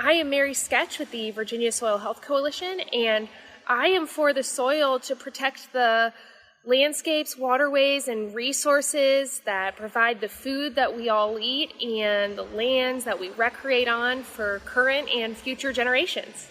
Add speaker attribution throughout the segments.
Speaker 1: I am Mary Sketch with the Virginia Soil Health Coalition, and I am for the soil to protect the landscapes, waterways, and resources that provide the food that we all eat and the lands that we recreate on for current and future generations.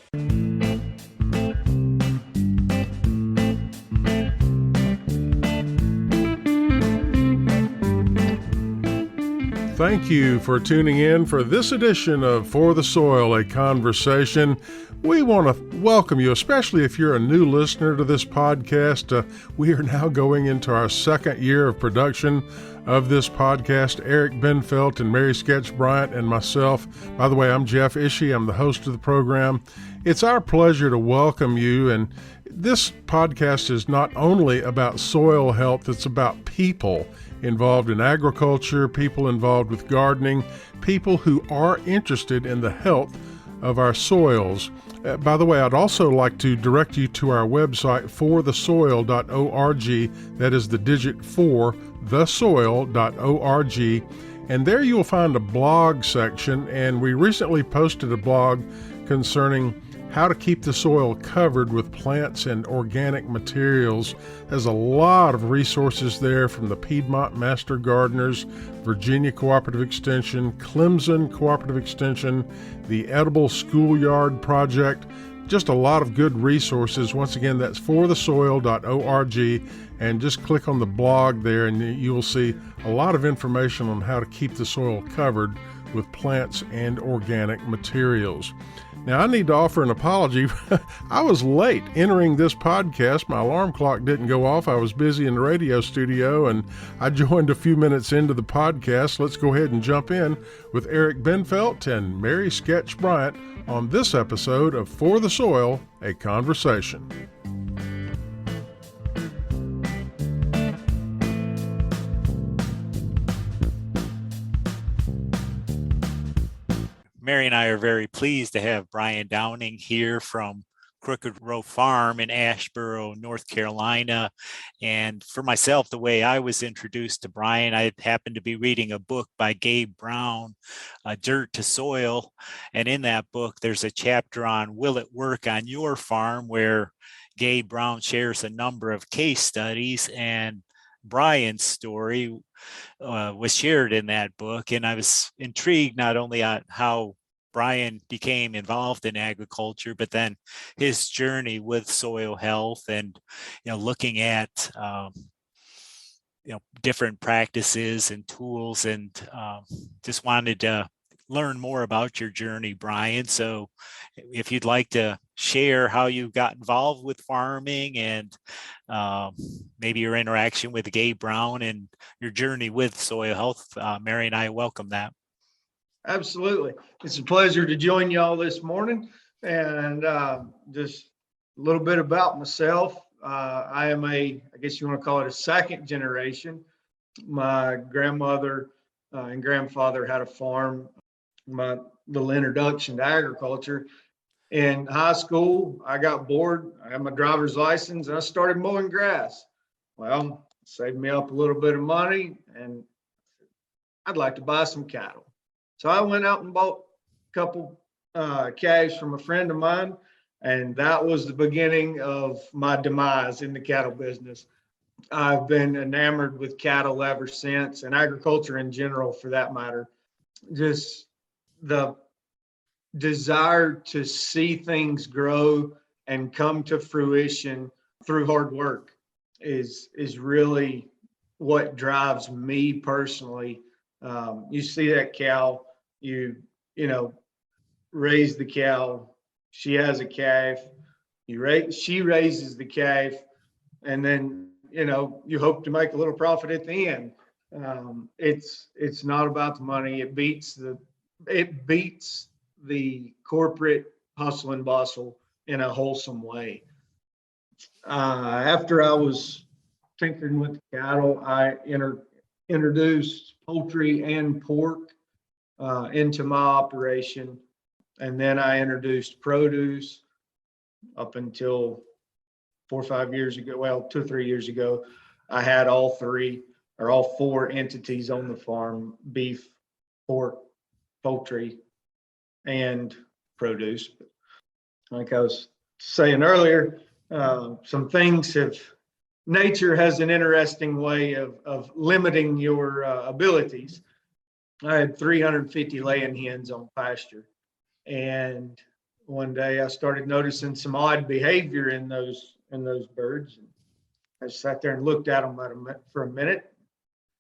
Speaker 2: Thank you for tuning in for this edition of For the Soil, a Conversation. We want to welcome you, especially if you're a new listener to this podcast. We are now going into our second year of production of this podcast. Eric Benfelt and Mary Sketch Bryant and myself. By the way, I'm Jeff Ishii. I'm the host of the program. It's our pleasure to welcome you. And this podcast is not only about soil health, it's about people involved in agriculture, people involved with gardening, people who are interested in the health of our soils. By the way, I'd also like to direct you to our website, forthesoil.org. That is the digit 4, thesoil.org. And there you'll find a blog section, and we recently posted a blog concerning how to keep the soil covered with plants and organic materials. There's a lot of resources there from the Piedmont Master Gardeners, Virginia Cooperative Extension, Clemson Cooperative Extension, the Edible Schoolyard Project, just a lot of good resources. Once again, that's forthesoil.org, and just click on the blog there and you will see a lot of information on how to keep the soil covered with plants and organic materials. Now, I need to offer an apology. I was late entering this podcast. My alarm clock didn't go off. I was busy in the radio studio, and I joined a few minutes into the podcast. Let's go ahead and jump in with Eric Benfelt and Mary Sketch Bryant on this episode of For the Soil, a Conversation.
Speaker 3: Mary and I are very pleased to have Brian Downing here from Crooked Row Farm in Asheboro, North Carolina. And for myself, the way I was introduced to Brian, I happened to be reading a book by Gabe Brown, Dirt to Soil. And in that book, there's a chapter on Will It Work on Your Farm, where Gabe Brown shares a number of case studies, and Brian's story was shared in that book. And I was intrigued not only on how Brian became involved in agriculture, but then his journey with soil health and, looking at, different practices and tools, and just wanted to learn more about your journey, Brian. So if you'd like to share how you got involved with farming and maybe your interaction with Gabe Brown and your journey with soil health, Mary and I welcome that.
Speaker 4: Absolutely. It's a pleasure to join y'all this morning. And just a little bit about myself. I am I guess you want to call it a second generation. My grandmother and grandfather had a farm. My little introduction to agriculture. In high school, I got bored. I had my driver's license and I started mowing grass. Well, it saved me up a little bit of money, and I'd like to buy some cattle. So I went out and bought a couple calves from a friend of mine, and that was the beginning of my demise in the cattle business. I've been enamored with cattle ever since, and agriculture in general for that matter. Just the desire to see things grow and come to fruition through hard work is really what drives me personally. You see that cow, you raise the cow, she has a calf, she raises the calf, and then you hope to make a little profit at the end. It's not about the money. It beats the corporate hustle and bustle in a wholesome way. After I was tinkering with cattle, I introduced poultry and pork into my operation. And then I introduced produce up until 4 or 5 years ago. Well, 2 or 3 years ago, I had all 4 entities on the farm: beef, pork, poultry, and produce. But like I was saying earlier, nature has an interesting way of limiting your abilities. I had 350 laying hens on pasture. And one day I started noticing some odd behavior in those birds. And I sat there and looked at them for a minute,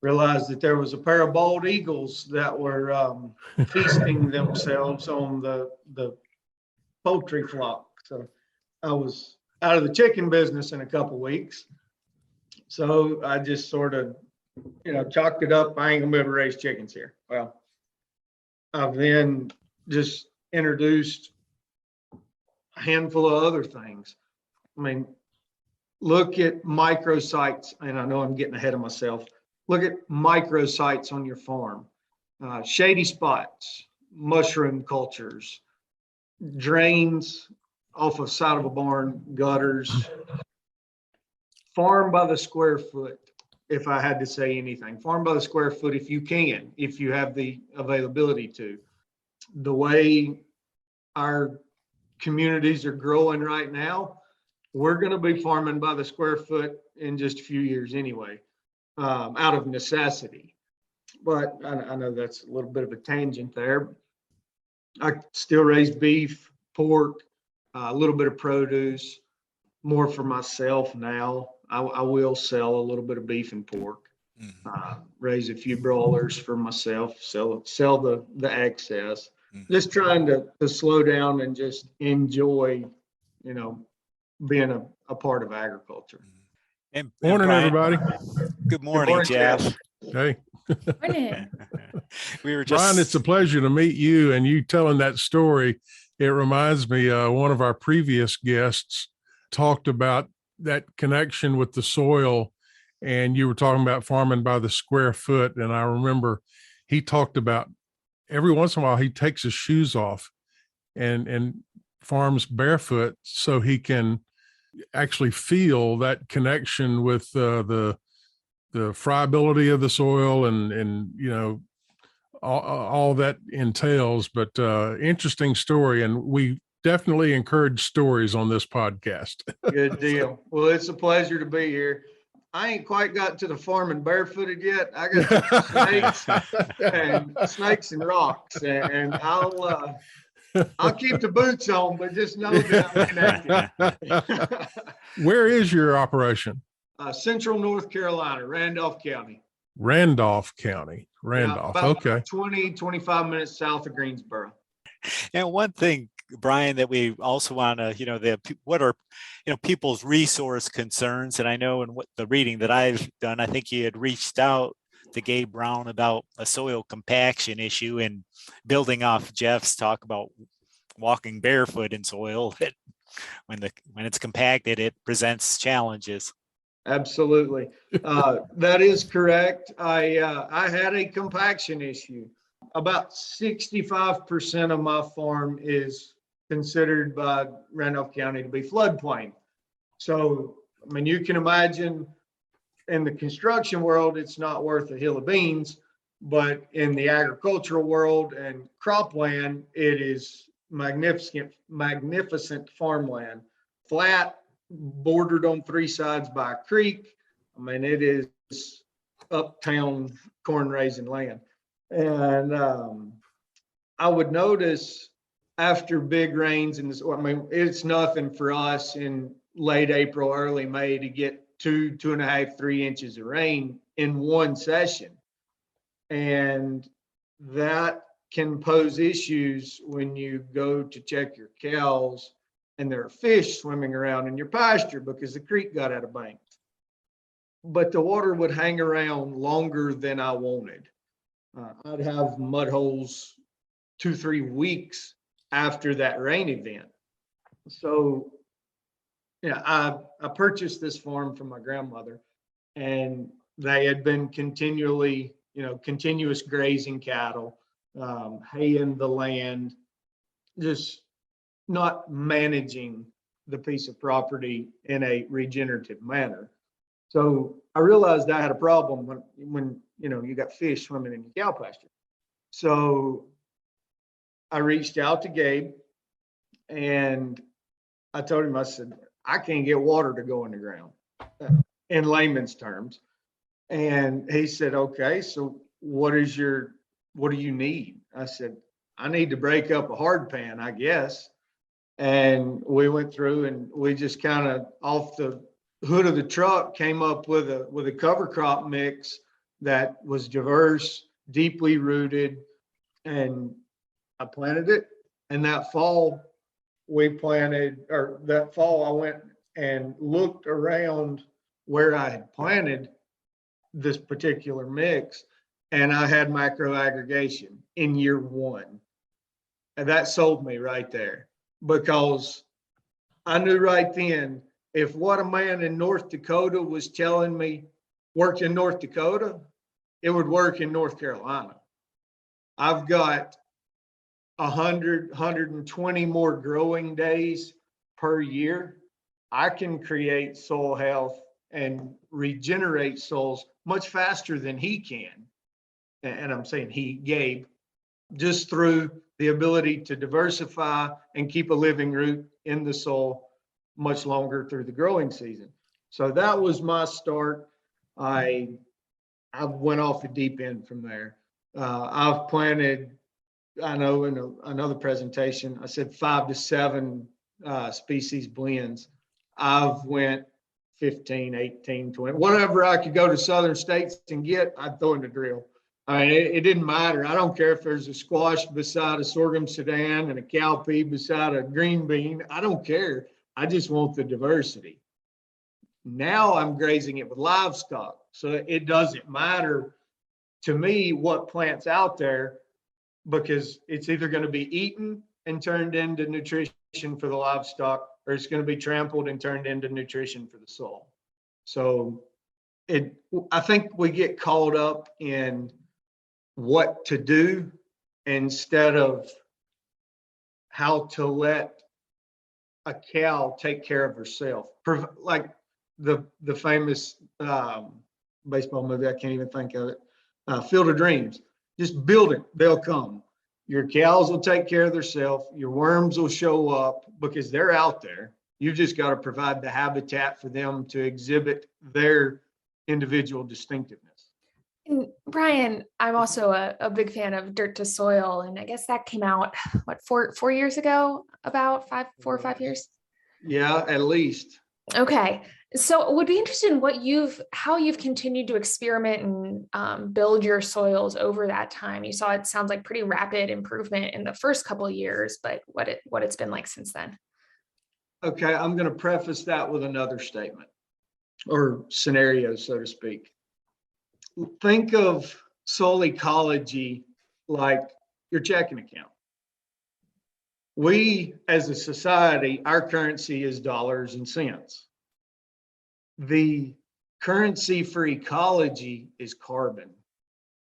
Speaker 4: realized that there was a pair of bald eagles that were feasting themselves on the poultry flock. So I was out of the chicken business in a couple weeks. So I just sort of, chalked it up. I ain't gonna be able to raise chickens here. Well, I've then just introduced a handful of other things. I mean, look at microsites, and I know I'm getting ahead of myself. Look at microsites on your farm, shady spots, mushroom cultures, drains off of side of a barn, gutters, farm by the square foot. If I had to say anything, farm by the square foot, if you have the availability to. The way our communities are growing right now, we're going to be farming by the square foot in just a few years anyway, out of necessity. But I know that's a little bit of a tangent there. I still raise beef, pork, a little bit of produce, more for myself now. I will sell a little bit of beef and pork, raise a few broilers for myself, sell the excess. Just trying to slow down and just enjoy, being a part of agriculture.
Speaker 3: And
Speaker 2: Morning,
Speaker 3: Brian,
Speaker 2: everybody.
Speaker 3: Good morning, Jeff.
Speaker 2: Hey.
Speaker 5: Morning.
Speaker 3: We were just
Speaker 2: Brian, it's a pleasure to meet you, and you telling that story. It reminds me, one of our previous guests talked about that connection with the soil, and you were talking about farming by the square foot. And I remember he talked about every once in a while he takes his shoes off and farms barefoot so he can actually feel that connection with the friability of the soil and all that entails. But interesting story, and we definitely encourage stories on this podcast.
Speaker 4: Good deal. Well, it's a pleasure to be here. I ain't quite got to the farming barefooted yet. I got snakes and rocks, and I'll keep the boots on, but just know that I'm connected.
Speaker 2: Where is your operation?
Speaker 4: Central North Carolina, Randolph County.
Speaker 2: Randolph County. Randolph.
Speaker 4: Yeah,
Speaker 2: Okay.
Speaker 4: 25 minutes south of Greensboro.
Speaker 3: And one thing, Brian, that we also want to, what are, people's resource concerns? And I know in what the reading that I've done, I think you had reached out to Gabe Brown about a soil compaction issue, and building off Jeff's talk about walking barefoot in soil, that when it's compacted, it presents challenges.
Speaker 4: Absolutely. That is correct. I had a compaction issue. About 65% of my farm is considered by Randolph County to be floodplain. So, I mean, you can imagine in the construction world, it's not worth a hill of beans, but in the agricultural world and cropland, it is magnificent farmland, flat, bordered on three sides by a creek. I mean, it is uptown corn raising land. And I would notice after big rains, it's nothing for us in late April, early May to get 2.5, 3 inches of rain in one session. And that can pose issues when you go to check your cows and there are fish swimming around in your pasture because the creek got out of bank. But the water would hang around longer than I wanted. I'd have mud holes 2-3 weeks after that rain event. So, I purchased this farm from my grandmother, and they had been continuous grazing cattle, haying the land, just not managing the piece of property in a regenerative manner. So I realized I had a problem when you got fish swimming in your cow pasture. So I reached out to Gabe, And I told him, I said, I can't get water to go in the ground, in layman's terms. And he said, okay, so what do you need? I said, I need to break up a hard pan, I guess. And we went through and we just kind of off the hood of the truck came up with a cover crop mix that was diverse, deeply rooted, and I planted it. And that fall I went and looked around where I had planted this particular mix, and I had macro aggregation in year one. And that sold me right there, because I knew right then, if what a man in North Dakota was telling me worked in North Dakota, it would work in North Carolina. I've got 120 more growing days per year. I can create soil health and regenerate soils much faster than he can. And I'm saying Gabe, just through the ability to diversify and keep a living root in the soil much longer through the growing season. So that was my start. I went off the deep end from there. I've planted, I know in another presentation, I said 5 to 7 species blends. I've went 15, 18, 20, whatever I could go to southern states and get, I'd throw in the drill. I mean, it didn't matter. I don't care if there's a squash beside a sorghum Sudan and a cowpea beside a green bean. I don't care. I just want the diversity. Now I'm grazing it with livestock. So it doesn't matter to me what plant's out there, because it's either going to be eaten and turned into nutrition for the livestock, or it's going to be trampled and turned into nutrition for the soil. So I think we get caught up in what to do instead of how to let a cow take care of herself. Like the famous baseball movie, I can't even think of it, Field of Dreams. Just build it, they'll come. Your cows will take care of themselves. Your worms will show up because they're out there. You've just got to provide the habitat for them to exhibit their individual distinctiveness.
Speaker 5: And Brian, I'm also a big fan of Dirt to Soil, and I guess that came out, what, four years ago, about 4 or 5 years?
Speaker 4: Yeah, at least.
Speaker 5: Okay. So would be interested in how you've continued to experiment and build your soils over that time. You saw, it sounds like pretty rapid improvement in the first couple of years, but what it's been like since then.
Speaker 4: Okay, I'm going to preface that with another statement or scenario, so to speak. Think of soil ecology like your checking account. We, as a society, our currency is dollars and cents. The currency for ecology is carbon.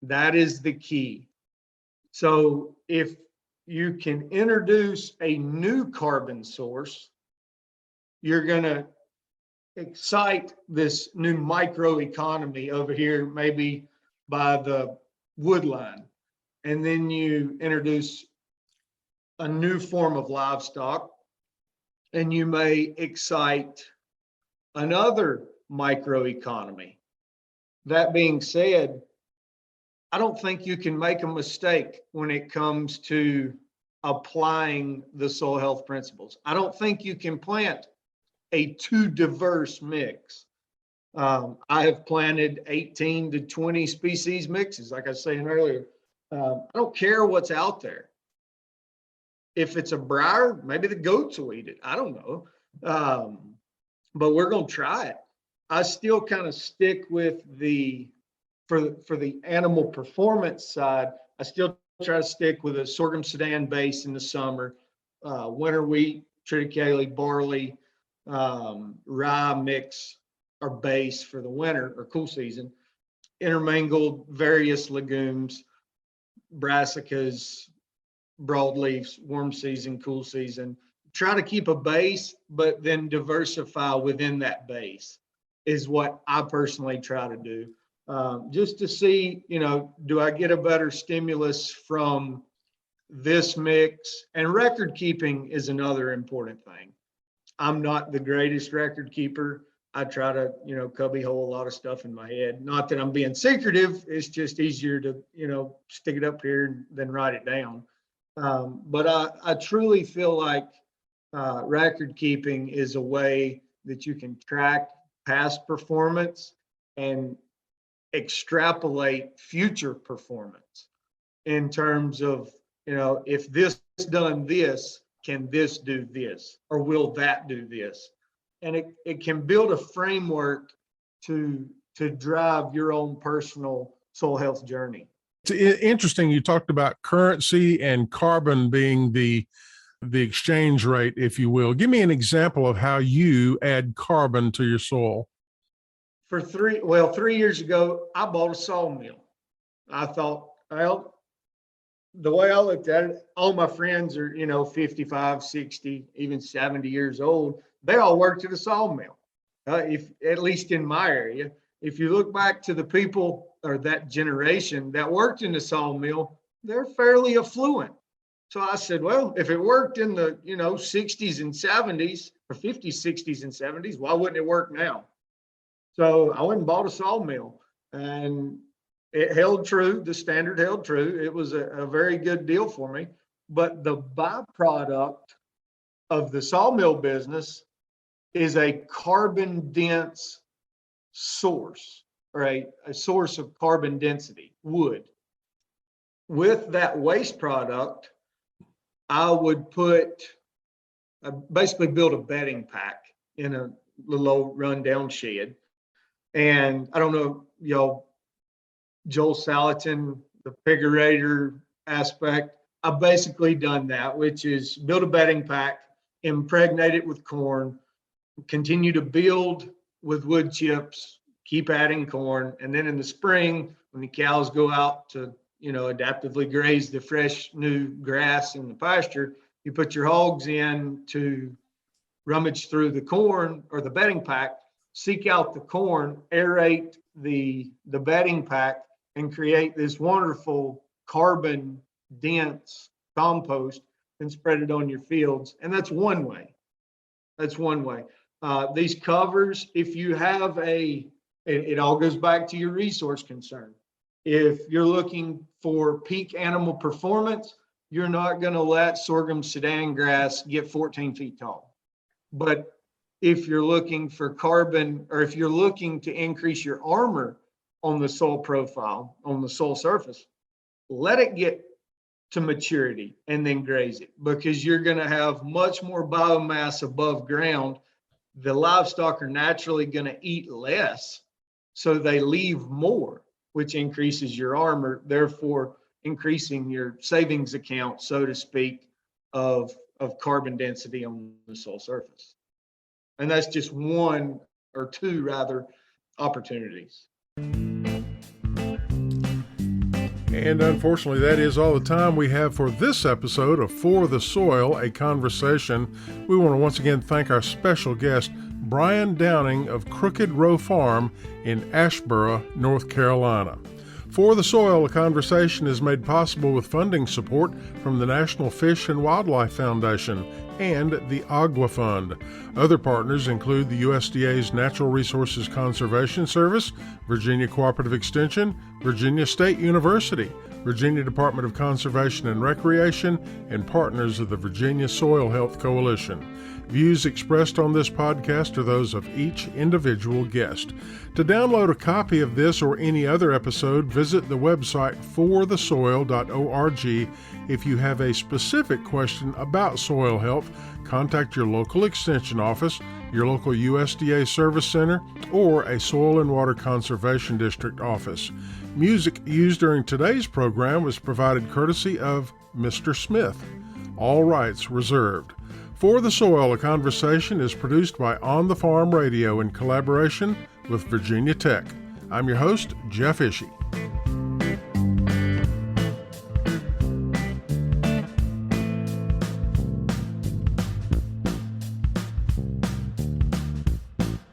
Speaker 4: That is the key. So if you can introduce a new carbon source, you're going to excite this new microeconomy over here, maybe by the wood line. And then you introduce a new form of livestock, and you may excite another microeconomy. That being said, I don't think you can make a mistake when it comes to applying the soil health principles. I don't think you can plant a too diverse mix. I have planted 18 to 20 species mixes, like I was saying earlier. I don't care what's out there. If it's a briar, maybe the goats will eat it. I don't know. But we're going to try it. I still kind of stick with for the animal performance side, I still try to stick with a sorghum Sudan base in the summer, winter wheat, triticale, barley, rye mix or base for the winter or cool season, intermingled various legumes, brassicas, broadleafs, warm season, cool season. Try to keep a base, but then diversify within that base is what I personally try to do. Just to see, do I get a better stimulus from this mix, and record keeping is another important thing. I'm not the greatest record keeper. I try to, cubby hole a lot of stuff in my head. Not that I'm being secretive. It's just easier to, stick it up here than write it down. But I truly feel like record keeping is a way that you can track past performance and extrapolate future performance in terms of, if this done this, can this do this, or will that do this? And it can build a framework to drive your own personal soil health journey.
Speaker 2: It's interesting. You talked about currency and carbon being the exchange rate, if you will. Give me an example of how you add carbon to your soil.
Speaker 4: For 3 years ago, I bought a sawmill. I thought, well, the way I looked at it, all my friends are, 55, 60, even 70 years old. They all worked at a sawmill, if at least in my area. If you look back to the people or that generation that worked in the sawmill, they're fairly affluent. So I said, well, if it worked in the, 60s and 70s or 50s, 60s and 70s, why wouldn't it work now? So I went and bought a sawmill, and it held true. The standard held true. It was a very good deal for me. But the byproduct of the sawmill business is a carbon dense source, or a source of carbon density, wood. With that waste product, I would basically build a bedding pack in a little old rundown shed. And I don't know, Joel Salatin, the figurator aspect, I've basically done that, which is build a bedding pack, impregnate it with corn, continue to build with wood chips, keep adding corn. And then in the spring, when the cows go out to, adaptively graze the fresh new grass in the pasture, you put your hogs in to rummage through the corn or the bedding pack, seek out the corn, aerate the bedding pack, and create this wonderful carbon dense compost and spread it on your fields. And that's one way. These covers, if you have it all goes back to your resource concern. If you're looking for peak animal performance, you're not going to let sorghum Sudan grass get 14 feet tall. But if you're looking for carbon, or if you're looking to increase your armor on the soil profile, on the soil surface, let it get to maturity and then graze it, because you're going to have much more biomass above ground. The livestock are naturally going to eat less, so they leave more, which increases your armor, therefore increasing your savings account, so to speak, of carbon density on the soil surface. And that's just one or two, rather, opportunities.
Speaker 2: And unfortunately, that is all the time we have for this episode of For the Soil, a Conversation. We want to once again thank our special guest, Brian Downing of Crooked Row Farm in Asheboro, North Carolina. For the Soil, a Conversation is made possible with funding support from the National Fish and Wildlife Foundation and the Agua Fund. Other partners include the USDA's Natural Resources Conservation Service, Virginia Cooperative Extension, Virginia State University, Virginia Department of Conservation and Recreation, and partners of the Virginia Soil Health Coalition. Views expressed on this podcast are those of each individual guest. To download a copy of this or any other episode, visit the website forthesoil.org. If you have a specific question about soil health, contact your local extension office, your local USDA service center, or a Soil and Water Conservation District office. Music used during today's program was provided courtesy of Mr. Smith. All rights reserved. For the Soil, a Conversation is produced by On the Farm Radio in collaboration with Virginia Tech. I'm your host, Jeff Ishii.